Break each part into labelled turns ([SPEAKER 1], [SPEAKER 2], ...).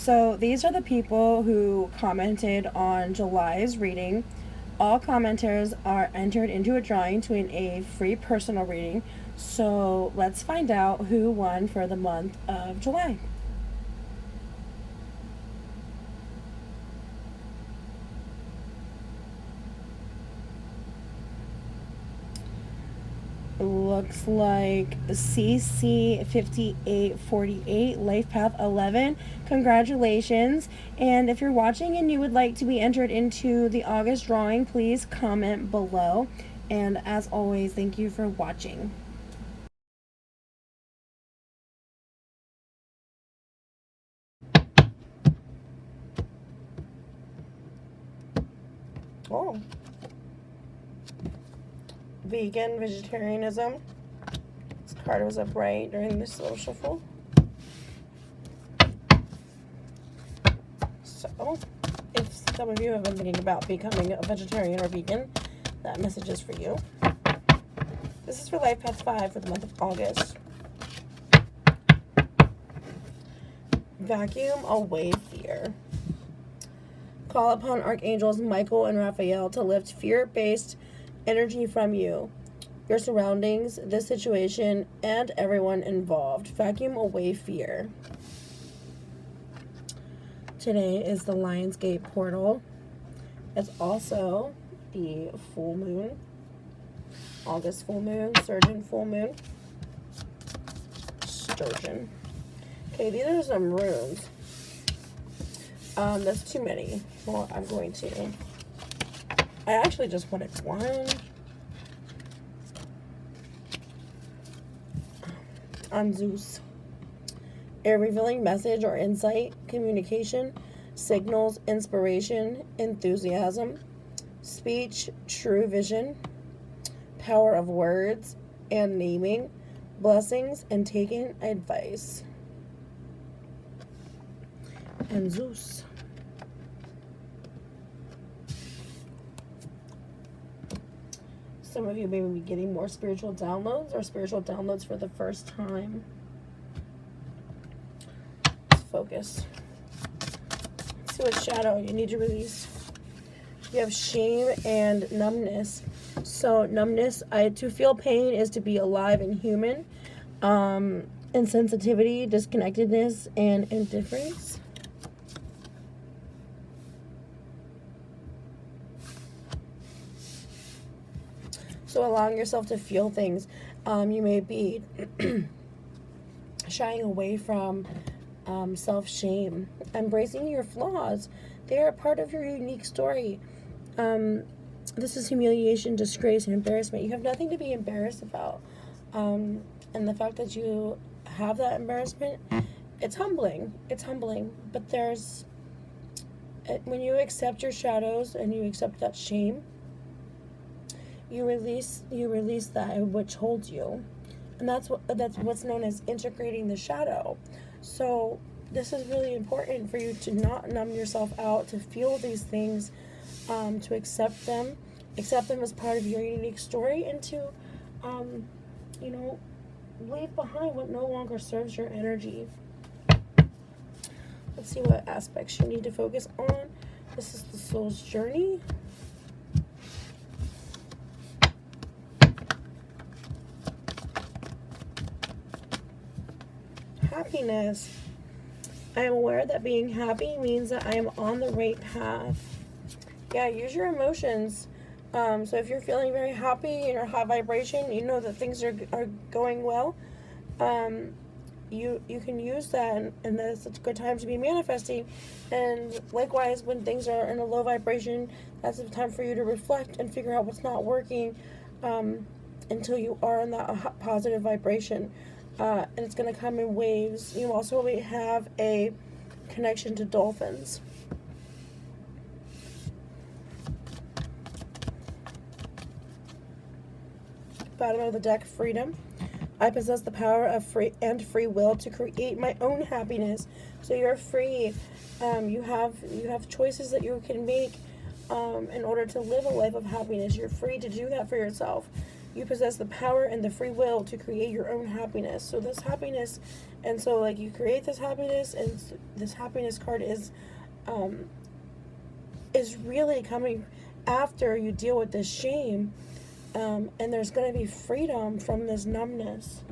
[SPEAKER 1] So these are the people who commented on July's reading. All commenters are entered into a drawing to win a free personal reading. So let's find out who won for the month of July. Looks like CC5848, Lifepath 11. Congratulations. And if you're watching and you would like to be entered into the August drawing, please comment below. And as always, thank you for watching. Oh. Vegan, vegetarianism. This card was up right during this little shuffle. So, if some of you have been thinking about becoming a vegetarian or vegan, that message is for you. This is for Lifepath 5 for the month of August. Vacuum away fear. Call upon archangels Michael and Raphael to lift fear-based energy from you, your surroundings, this situation, and everyone involved. Vacuum away fear. Today is the Lionsgate portal. It's also the full moon, August full moon, Surgeon full moon, Sturgeon. Okay, these are some runes. That's too many. Well, I'm going to. I actually just wanted one. On Zeus. A revealing message or insight, communication, signals, inspiration, enthusiasm, speech, true vision, power of words and naming, blessings, and taking advice. And Zeus. Some of you may be getting more spiritual downloads or spiritual downloads for the first time. Let's focus. Let's see what shadow you need to release. You have shame and numbness. So numbness, to feel pain is to be alive and human. Insensitivity, disconnectedness, and indifference. So allowing yourself to feel things. You may be shying away from self-shame. Embracing your flaws. They are a part of your unique story. This is humiliation, disgrace, and embarrassment. You have nothing to be embarrassed about. And the fact that you have that embarrassment, it's humbling. It's humbling. But when you accept your shadows and you accept that shame, you release that which holds you, and that's what's known as integrating the shadow. So this is really important for you to not numb yourself out, to feel these things, to accept them as part of your unique story, and to leave behind what no longer serves your energy. Let's see what aspects you need to focus on. This is the soul's journey. Happiness. I am aware that being happy means that I am on the right path. Yeah, use your emotions. So if you're feeling very happy and you're high vibration, you know that things are going well. You can use that, and that's a good time to be manifesting. And likewise, when things are in a low vibration, that's the time for you to reflect and figure out what's not working, until you are in that positive vibration. And it's going to come in waves. You also have a connection to dolphins. Bottom of the deck, freedom. I possess the power of free will to create my own happiness. So you're free. You have choices that you can make in order to live a life of happiness. You're free to do that for yourself. You possess the power and the free will to create your own happiness. So this happiness, and so like you create this happiness, and this happiness card is really coming after you deal with this shame, and there's going to be freedom from this numbness.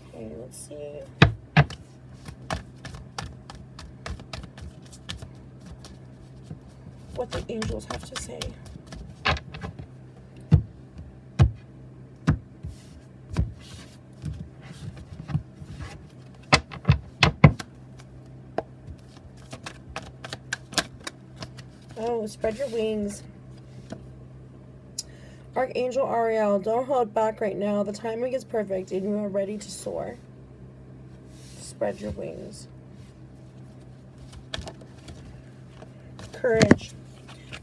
[SPEAKER 1] Okay, let's see. What the angels have to say. Oh, spread your wings. Archangel Ariel, don't hold back right now. The timing is perfect and you are ready to soar. Spread your wings. Courage.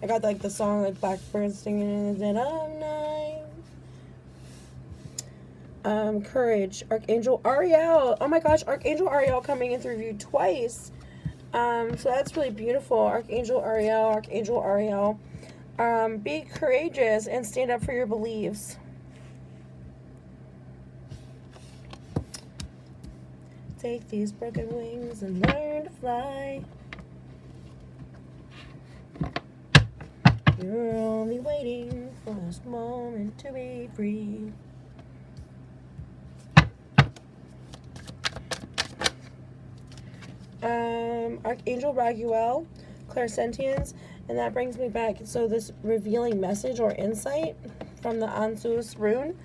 [SPEAKER 1] I got like the song like Blackbird singing in the dead of night. Courage. Archangel Ariel. Oh my gosh, Archangel Ariel coming in through you twice. So that's really beautiful. Archangel Ariel, Archangel Ariel. Be courageous and stand up for your beliefs. Take these broken wings and learn to fly. You're only waiting for this moment to be free. Archangel Raguel, clairsentience, and that brings me back. So this revealing message or insight from the Ansus rune.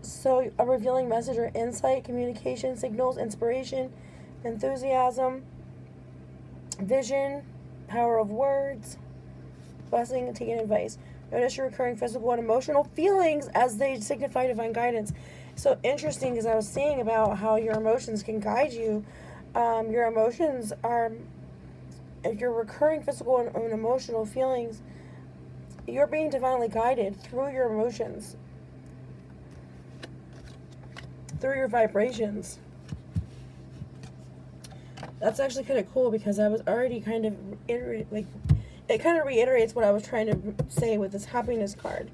[SPEAKER 1] So a revealing message or insight, communication, signals, inspiration, enthusiasm, vision, power of words, blessing, and taking advice. Notice your recurring physical and emotional feelings as they signify divine guidance. So interesting, because I was saying about how your emotions can guide you. Your emotions are, your recurring physical and emotional feelings, you're being divinely guided through your emotions, through your vibrations. That's actually kind of cool, because I was already kind of, like, it kind of reiterates what I was trying to say with this happiness card.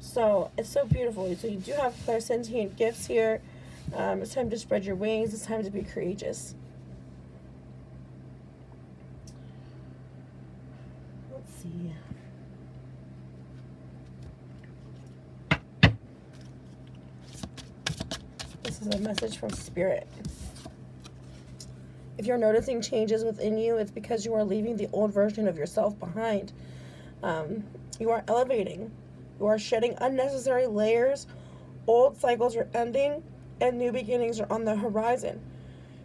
[SPEAKER 1] So it's so beautiful. So you do have clairsentient gifts here. It's time to spread your wings. It's time to be courageous. Let's see. This is a message from Spirit. If you're noticing changes within you, it's because you are leaving the old version of yourself behind. You are elevating. You are shedding unnecessary layers. Old cycles are ending, and new beginnings are on the horizon.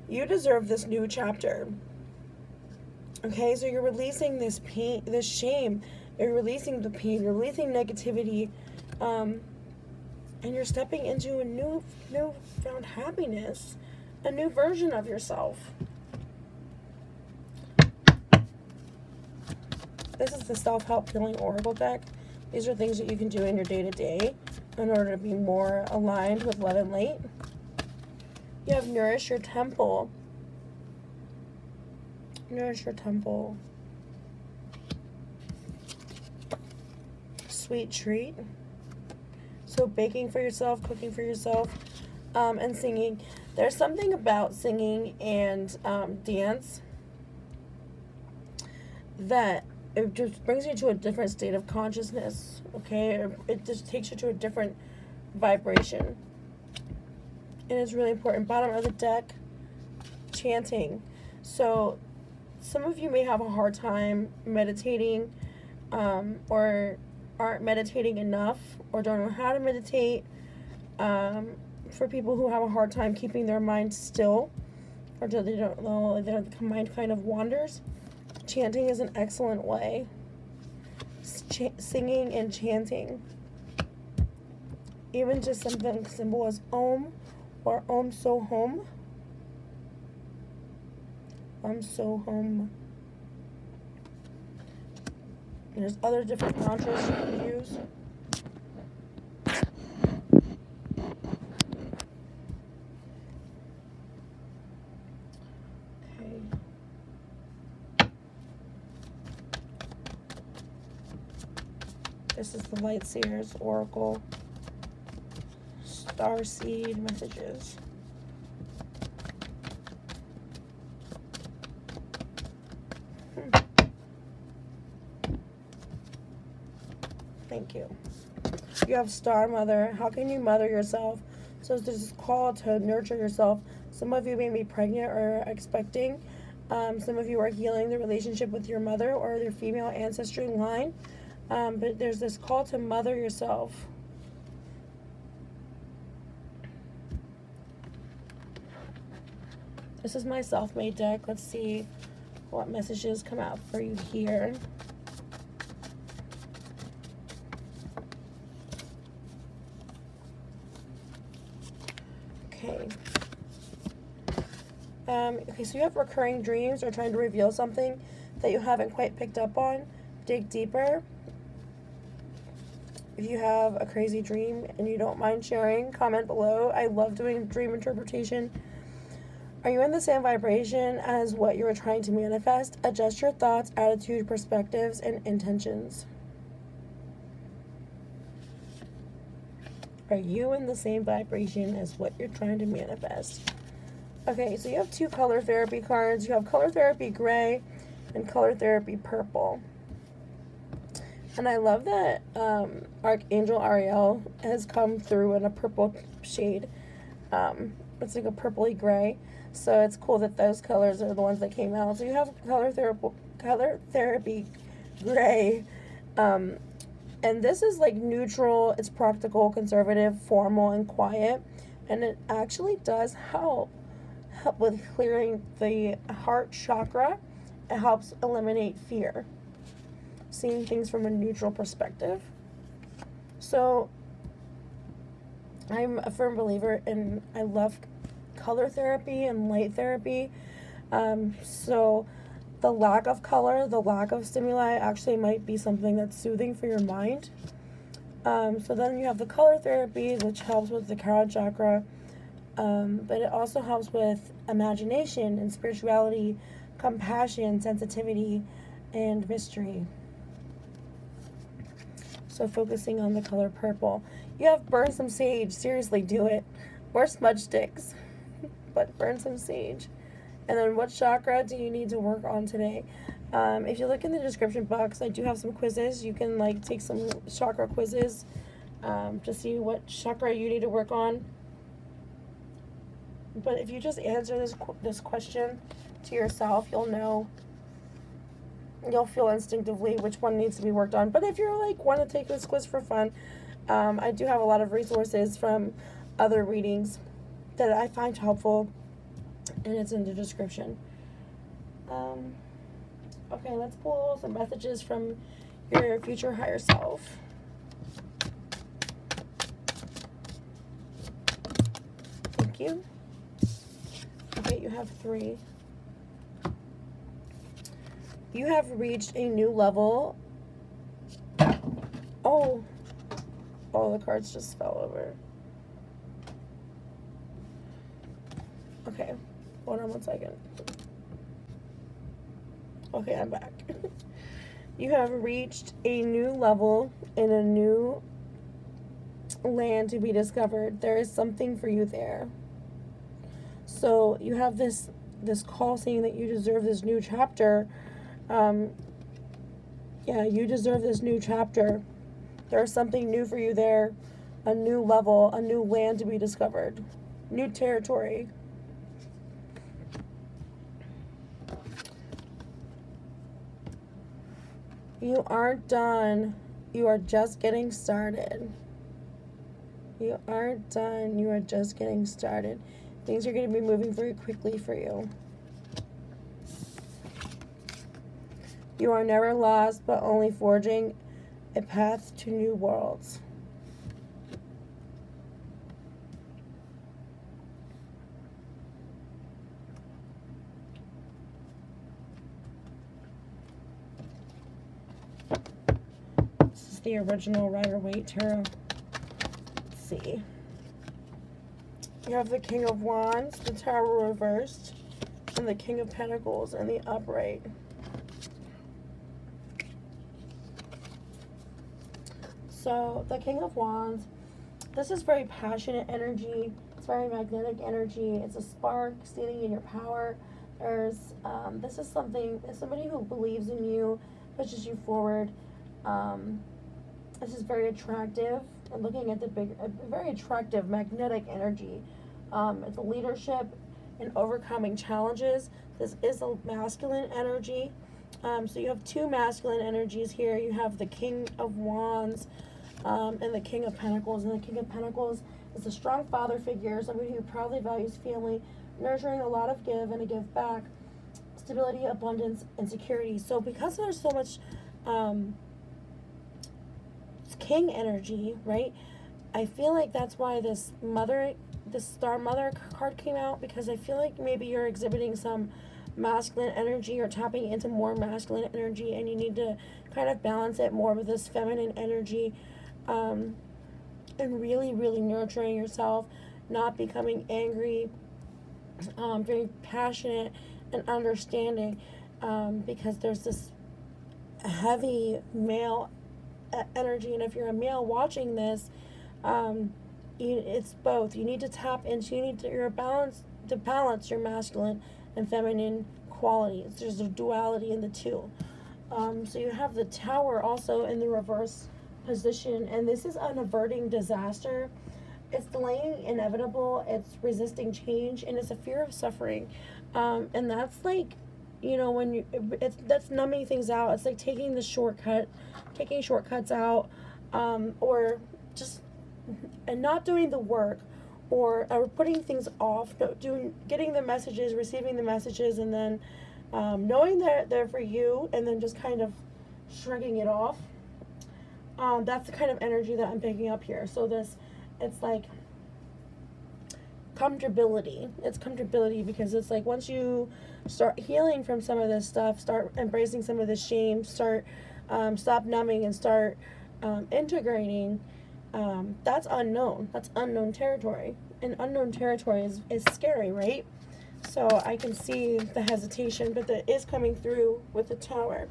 [SPEAKER 1] You deserve this new chapter. Okay, so you're releasing this pain, this shame. You're releasing the pain. You're releasing negativity, and you're stepping into a newfound happiness, a new version of yourself. This is the Self-Help Healing Oracle deck. These are things that you can do in your day-to-day in order to be more aligned with love and light. You have Nourish Your Temple. Nourish Your Temple. Sweet Treat. So baking for yourself, cooking for yourself, and singing. There's something about singing and dance that it just brings you to a different state of consciousness, okay? It just takes you to a different vibration. And it's really important. Bottom of the deck, chanting. So some of you may have a hard time meditating, or aren't meditating enough, or don't know how to meditate. For people who have a hard time keeping their mind still, or they don't know, their mind kind of wanders, chanting is an excellent way. Singing and chanting. Even just something simple as Om or Om So Hum. Om So Hum. There's other different mantras you can use. This is the Light Seers Oracle Starseed messages. Thank you. You have Star Mother. How can you mother yourself? So there's this call to nurture yourself. Some of you may be pregnant or expecting. Some of you are healing the relationship with your mother or your female ancestry line. But there's this call to mother yourself. This is my self-made deck. Let's see what messages come out for you here. Okay. Okay, so you have recurring dreams or trying to reveal something that you haven't quite picked up on. Dig deeper. If you have a crazy dream and you don't mind sharing, comment below. I love doing dream interpretation. Are you in the same vibration as what you are trying to manifest? Adjust your thoughts, attitude, perspectives, and intentions. Are you in the same vibration as what you're trying to manifest? Okay, so you have two color therapy cards. You have color therapy gray and color therapy purple. And I love that Archangel Ariel has come through in a purple shade. It's like a purpley gray. So it's cool that those colors are the ones that came out. So you have color therapy gray. And this is like neutral. It's practical, conservative, formal, and quiet. And it actually does help with clearing the heart chakra. It helps eliminate fear. Seeing things from a neutral perspective. So I'm a firm believer in, I love color therapy and light therapy. So the lack of color, the lack of stimuli actually might be something that's soothing for your mind. So then you have the color therapy, which helps with the crown chakra. But it also helps with imagination and spirituality, compassion, sensitivity, and mystery. So focusing on the color purple. You have burn some sage. Seriously, do it. Or smudge sticks. But burn some sage. And then what chakra do you need to work on today? If you look in the description box, I do have some quizzes. You can like take some chakra quizzes to see what chakra you need to work on. But if you just answer this question to yourself, you'll know. You'll feel instinctively which one needs to be worked on. But if you're like want to take this quiz for fun, I do have a lot of resources from other readings that I find helpful, and it's in the description. Okay, let's pull some messages from your future higher self. Thank you. Okay, you have 3. You have reached a new level. Oh, the cards just fell over. Okay, hold on one second. Okay, I'm back. You have reached a new level in a new land to be discovered. There is something for you there. So you have this call saying that you deserve this new chapter. Yeah, you deserve this new chapter. There's something new for you there. A new level, a new land to be discovered. New territory. You aren't done. You are just getting started. You aren't done. You are just getting started. Things are going to be moving very quickly for you. You are never lost, but only forging a path to new worlds. This is the original Rider-Waite Tarot. Let's see. You have the King of Wands, the Tower reversed, and the King of Pentacles in the upright. So the King of Wands, this is very passionate energy. It's very magnetic energy. It's a spark standing in your power. There's this is somebody who believes in you, pushes you forward. This is very attractive. And looking at the very attractive magnetic energy. It's a leadership and overcoming challenges. This is a masculine energy. So you have two masculine energies here. You have the King of Wands and the King of Pentacles. And the King of Pentacles is a strong father figure, somebody who proudly values family, nurturing a lot of give and a give back, stability, abundance, and security. So because there's so much King energy, right? I feel like that's why this Star Mother card came out, because I feel like maybe you're exhibiting some masculine energy or tapping into more masculine energy, and you need to kind of balance it more with this feminine energy, and really, really nurturing yourself, not becoming angry, very passionate and understanding, because there's this heavy male energy, and if you're a male watching this, it's both. You need to tap into, to balance your masculine and feminine qualities. There's a duality in the two. So you have the Tower also in the reverse position, and this is an averting disaster. It's delaying inevitable, it's resisting change, and it's a fear of suffering. And that's like, when that's numbing things out. It's like taking shortcuts out, or just and not doing the work, or putting things off, getting the messages, receiving the messages, and then knowing they're for you, and then just kind of shrugging it off. That's the kind of energy that I'm picking up here. So it's like comfortability. It's comfortability, because it's like once you start healing from some of this stuff, start embracing some of this shame, stop numbing, and start integrating. That's unknown. That's unknown territory. And unknown territory is scary, right? So I can see the hesitation, but that is coming through with the Tower.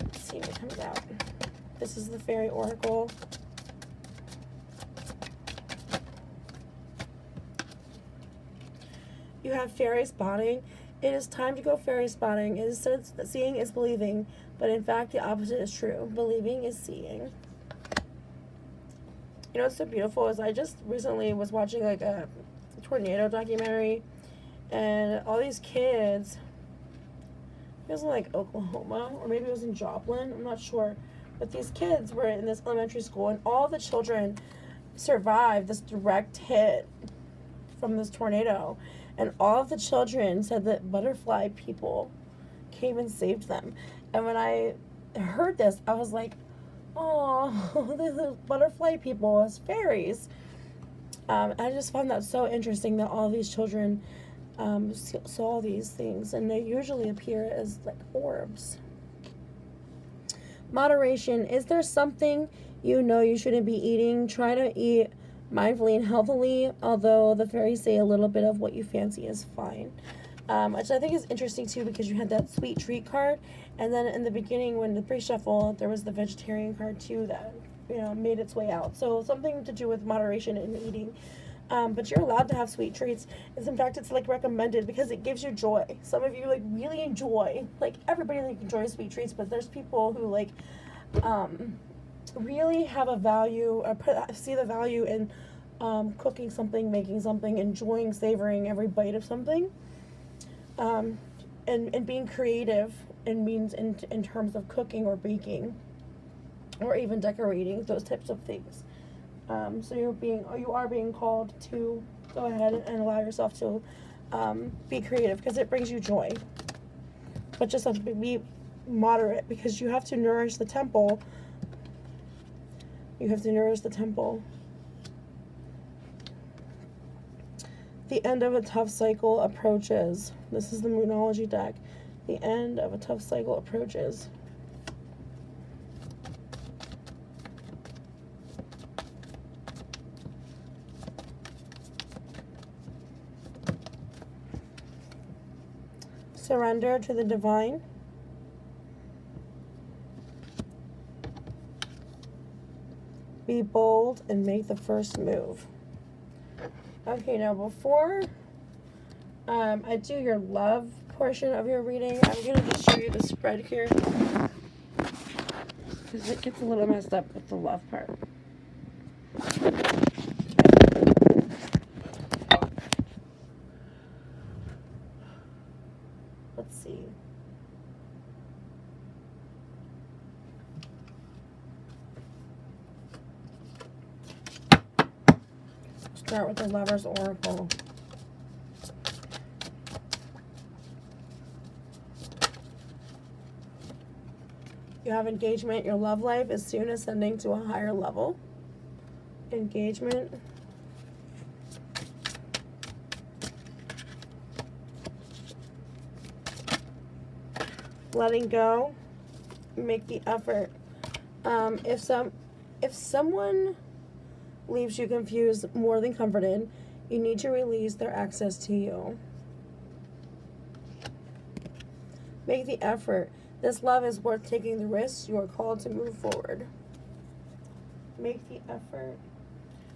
[SPEAKER 1] Let's see what comes out. This is the Fairy Oracle. You have fairy spotting. It is time to go fairy spotting. It is said that seeing is believing, but in fact the opposite is true. Believing is seeing. You know what's so beautiful is I just recently was watching like a tornado documentary, and all these kids, it was in like Oklahoma, or maybe it was in Joplin, I'm not sure, but these kids were in this elementary school, and all the children survived this direct hit from this tornado, and all of the children said that butterfly people came and saved them. And when I heard this, I was like, oh, the butterfly people as fairies. I just found that so interesting that all these children saw these things, and they usually appear as like orbs. Moderation. Is there something you shouldn't be eating? Try to eat mindfully and healthily, although the fairies say a little bit of what you fancy is fine. Which I think is interesting too, because you had that sweet treat card, and then in the beginning when the pre-shuffle there was the vegetarian card too that made its way out. So something to do with moderation in eating. But you're allowed to have sweet treats. In fact, it's like recommended because it gives you joy. Some of you like really enjoy, like everybody like enjoys sweet treats, but there's people who like really have a value, or see the value in cooking something, making something, enjoying, savoring every bite of something. And being creative means in terms of cooking or baking or even decorating, those types of things. So you are being called to go ahead and allow yourself to be creative, because it brings you joy. But just have to be moderate, because you have to nourish the temple. You have to nourish the temple. The end of a tough cycle approaches. This is the Numerology deck. The end of a tough cycle approaches. Surrender to the divine. Be bold and make the first move. Okay, now before I do your love portion of your reading, I'm going to just show you the spread here, because it gets a little messed up with the love part. Let's see. Start with the Lover's Oracle. You have engagement. Your love life is soon ascending to a higher level. Engagement. Letting go. Make the effort. If someone leaves you confused more than comforted, you need to release their access to you. Make the effort. This love is worth taking the risks. You are called to move forward. Make the effort.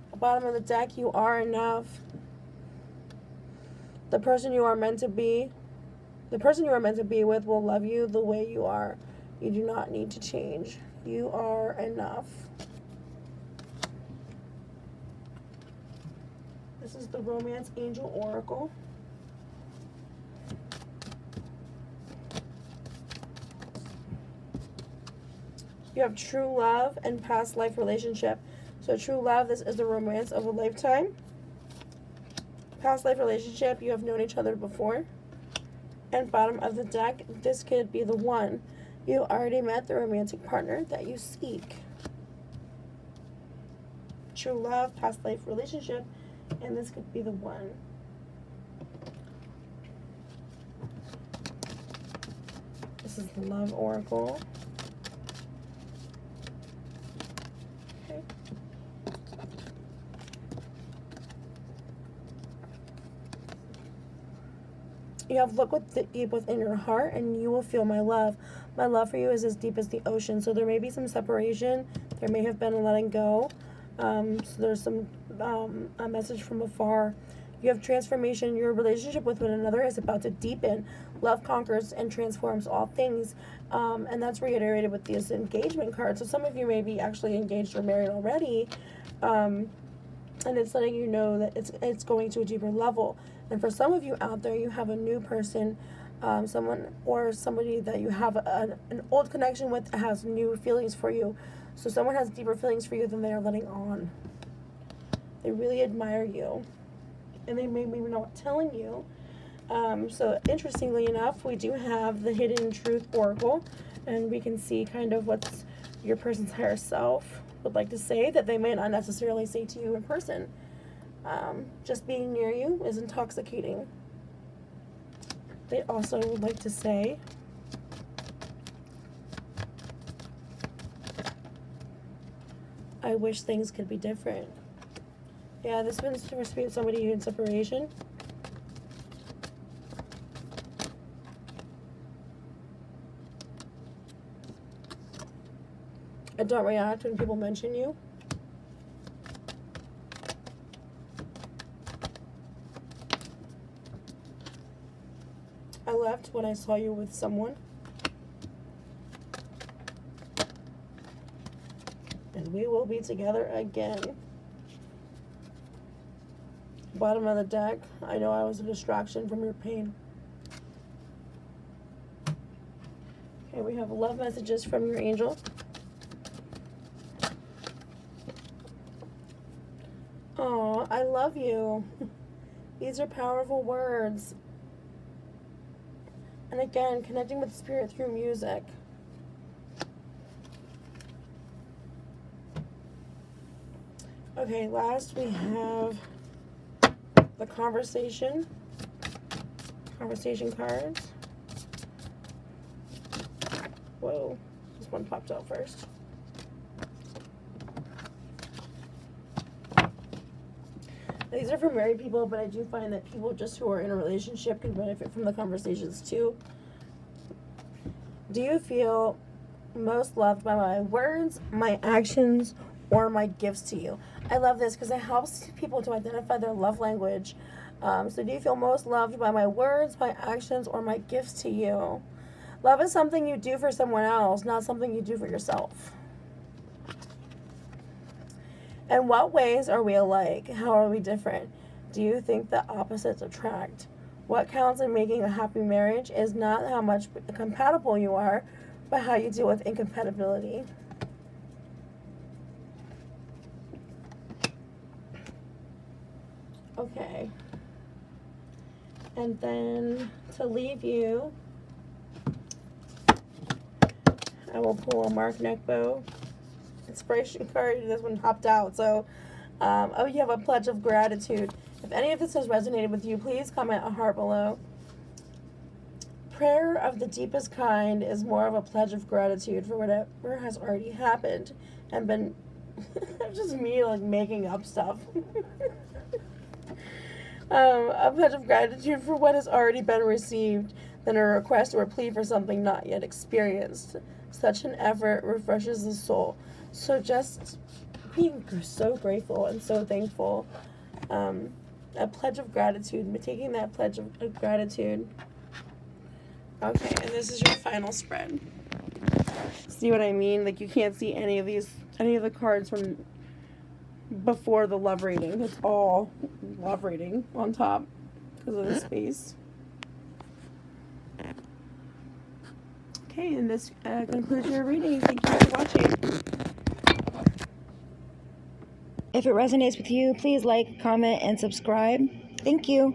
[SPEAKER 1] At the bottom of the deck, you are enough. The person you are meant to be with will love you the way you are. You do not need to change. You are enough. This is the Romance Angel Oracle. You have true love and past life relationship. So true love, this is the romance of a lifetime. Past life relationship, you have known each other before. And bottom of the deck, this could be the one. You already met the romantic partner that you seek. True love, past life relationship, and this could be the one. This is the Love Oracle. Okay. You have look deep within your heart, and you will feel my love. My love for you is as deep as the ocean. So there may be some separation. There may have been a letting go. So there's some a message from afar. You have transformation. Your relationship with one another is about to deepen. Love conquers and transforms all things. And that's reiterated with this engagement card. So some of you may be actually engaged or married already. And it's letting you know that it's going to a deeper level. And for some of you out there, you have a new person, someone or somebody that you have an old connection with that has new feelings for you. So someone has deeper feelings for you than they are letting on. They really admire you. And they may be not telling you. So interestingly enough, we do have the Hidden Truth Oracle. And we can see kind of what your person's higher self would like to say that they may not necessarily say to you in person. Just being near you is intoxicating. They also would like to say, I wish things could be different. Yeah, this one's supposed to be somebody in separation. I don't react when people mention you. I left when I saw you with someone. And we will be together again. Bottom of the deck, I know I was a distraction from your pain. Okay, we have love messages from your angel. Aw, I love you. These are powerful words. And again, connecting with spirit through music. Okay, last we have the conversation cards. Whoa, this one popped out first. These are for married people, but I do find that people just who are in a relationship can benefit from the conversations too. Do you feel most loved by my words, my actions, or my gifts to you. I love this because it helps people to identify their love language. So do you feel most loved by my words, my actions, or my gifts to you? Love is something you do for someone else, not something you do for yourself. In what ways are we alike? How are we different? Do you think that opposites attract? What counts in making a happy marriage is not how much compatible you are, but how you deal with incompatibility. Okay. And then to leave you, I will pull a Mark Neckbow inspiration card. This one hopped out. So, oh, you have a pledge of gratitude. If any of this has resonated with you, please comment a heart below. Prayer of the deepest kind is more of a pledge of gratitude for whatever has already happened and been just me like making up stuff. A pledge of gratitude for what has already been received than a request or a plea for something not yet experienced. Such an effort refreshes the soul. So just being so grateful and so thankful. A pledge of gratitude, taking that pledge of gratitude. Okay, and this is your final spread. See what I mean? Like, you can't see any of the cards from before the love reading. It's all love reading on top because of the space. Okay, and this concludes your reading. Thank you for watching. If it resonates with you, please like, comment, and subscribe. Thank you.